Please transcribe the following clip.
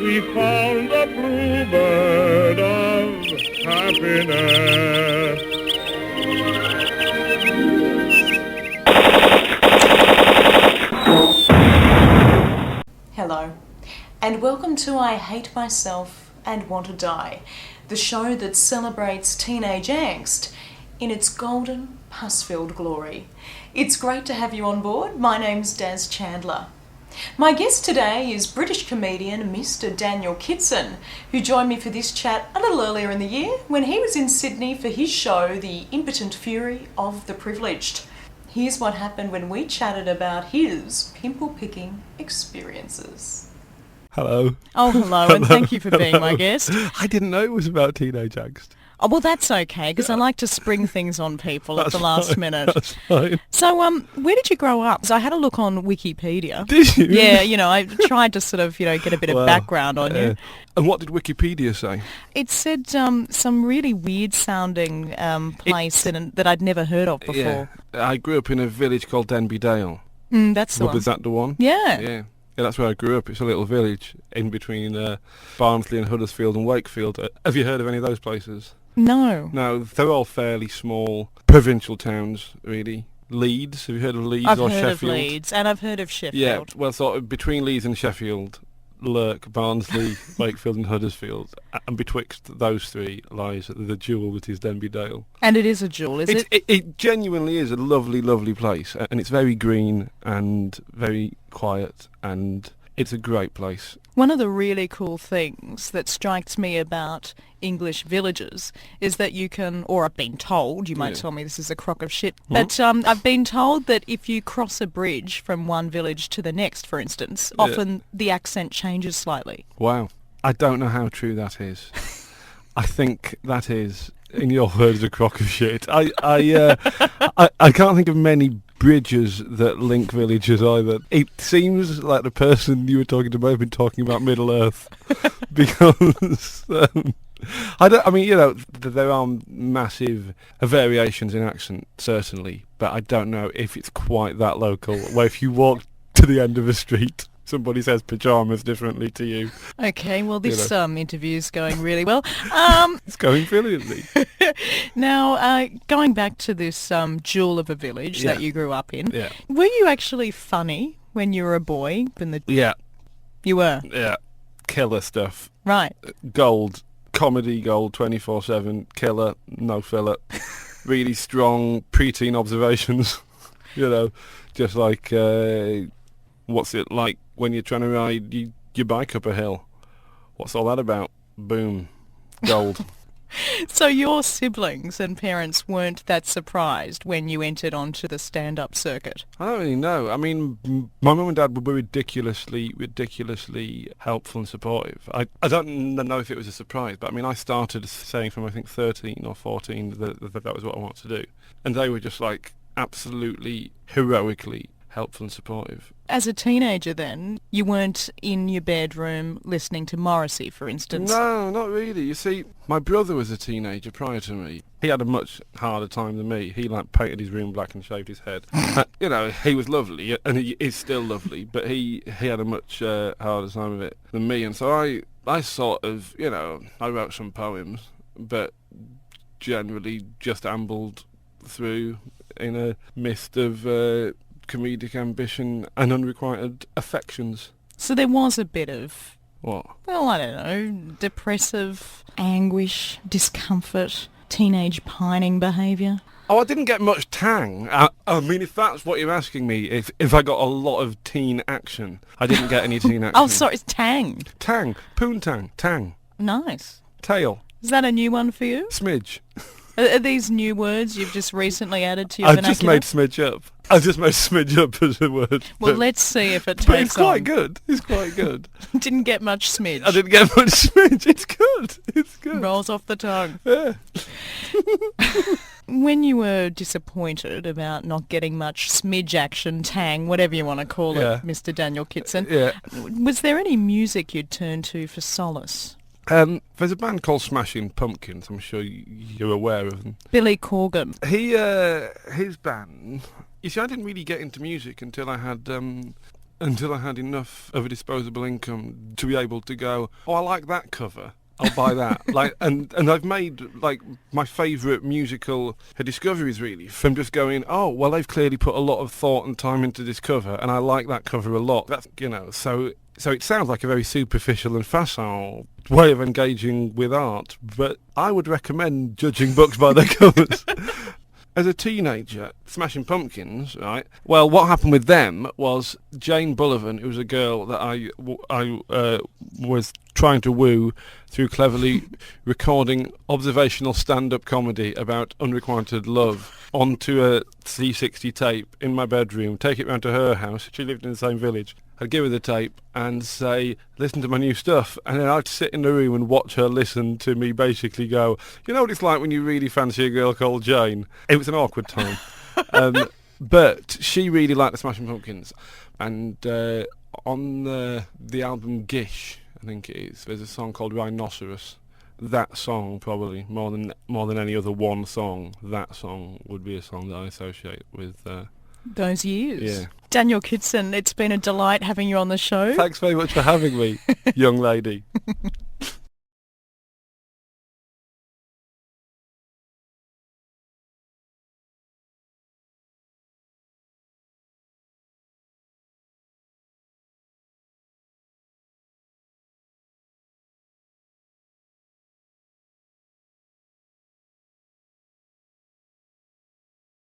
we found the bluebird of happiness. Hello, and welcome to I Hate Myself and Want to Die, the show that celebrates teenage angst in its golden, pus-filled glory. It's great to have you on board. My name's Daz Chandler. My guest today is British comedian Mr. Daniel Kitson, who joined me for this chat a little earlier in the year when he was in Sydney for his show, The Impotent Fury of the Privileged. Here's what happened when we chatted about his pimple-picking experiences. Hello. Oh, hello, and thank you for being my guest. I didn't know it was about teenage angst. Oh, well, that's okay, because I like to spring things on people at the last minute. That's fine. So, where did you grow up? So I had a look on Wikipedia. Did you? Yeah, I tried to sort of, get a bit of background on you. And what did Wikipedia say? It said some really weird-sounding place that I'd never heard of before. Yeah. I grew up in a village called Denby Dale. That's the one. Was that the one? Yeah. Yeah. Yeah, that's where I grew up. It's a little village in between Barnsley and Huddersfield and Wakefield. Have you heard of any of those places? No. No, they're all fairly small provincial towns, really. Leeds, have you heard of Leeds or Sheffield? I've heard of Leeds, and I've heard of Sheffield. Yeah, well, sort of between Leeds and Sheffield lurk Barnsley, Wakefield and Huddersfield, and betwixt those three lies the jewel that is Denby Dale. And it is a jewel, is it? It genuinely is a lovely, lovely place, and it's very green and very quiet, and it's a great place. One of the really cool things that strikes me about English villages is that you can, or I've been told, you might tell me this is a crock of shit, but I've been told that if you cross a bridge from one village to the next, for instance, often the accent changes slightly. Wow. I don't know how true that is. I think that is, in your words, a crock of shit. I can't think of many bridges that link villages either. It seems like the person you were talking to might have been talking about Middle Earth because there are massive variations in accent, certainly, but I don't know if it's quite that local, where if you walk to the end of a street somebody says pyjamas differently to you. Okay, well, this interview's going really well. It's going brilliantly. Now, going back to this jewel of a village that you grew up in, were you actually funny when you were a boy? Yeah. You were? Yeah. Killer stuff. Right. Gold. Comedy gold, 24/7. Killer. No filler. Really strong preteen observations. Just like... what's it like when you're trying to ride your bike up a hill? What's all that about? Boom. Gold. So your siblings and parents weren't that surprised when you entered onto the stand-up circuit? I don't really know. I mean, my mum and dad were ridiculously helpful and supportive. I don't know if it was a surprise, but I mean, I started saying from, I think, 13 or 14 that was what I wanted to do. And they were just like absolutely heroically helpful and supportive. As a teenager then, you weren't in your bedroom listening to Morrissey, for instance? No, not really. You see, my brother was a teenager prior to me. He had a much harder time than me. He painted his room black and shaved his head. He was lovely, and he is still lovely, but he had a much harder time of it than me. And so I sort of, I wrote some poems, but generally just ambled through in a mist of comedic ambition and unrequited affections. So there was a bit of... What? Well, I don't know, depressive, anguish, discomfort, teenage pining behaviour. Oh, I didn't get much tang. I mean, if that's what you're asking me, if I got a lot of teen action, I didn't get any teen action. Oh, sorry, it's tang. Tang. Poontang. Tang. Nice. Tail. Is that a new one for you? Smidge. Are these new words you've just recently added to your vernacular? I just made smidge up as a word. Well, let's see if it takes But it's quite good. It's quite good. Didn't get much smidge. I didn't get much smidge. It's good. It's good. Rolls off the tongue. Yeah. When you were disappointed about not getting much smidge action, tang, whatever you want to call it, Mr. Daniel Kitson, was there any music you'd turn to for solace? There's a band called Smashing Pumpkins. I'm sure you're aware of them. Billy Corgan. His band. You see, I didn't really get into music until I had until I had enough of a disposable income to be able to go, oh, I like that cover. I'll buy that. And I've made my favourite musical discoveries really from just going, oh, well, they've clearly put a lot of thought and time into this cover, and I like that cover a lot. That's so it sounds like a very superficial and facile way of engaging with art, but I would recommend judging books by their covers. As a teenager, Smashing Pumpkins, right? Well, what happened with them was Jane Bullivant, who was a girl that I was trying to woo through cleverly recording observational stand-up comedy about unrequited love onto a C60 tape in my bedroom, take it round to her house. She lived in the same village. I'd give her the tape and say, listen to my new stuff. And then I'd sit in the room and watch her listen to me basically go, you know what it's like when you really fancy a girl called Jane? It was an awkward time. But she really liked the Smashing Pumpkins. And on the album Gish, I think it is, there's a song called Rhinoceros. That song, probably, more than any other one song, that song would be a song that I associate with... those years. Yeah. Daniel Kitson, it's been a delight having you on the show. Thanks very much for having me, young lady.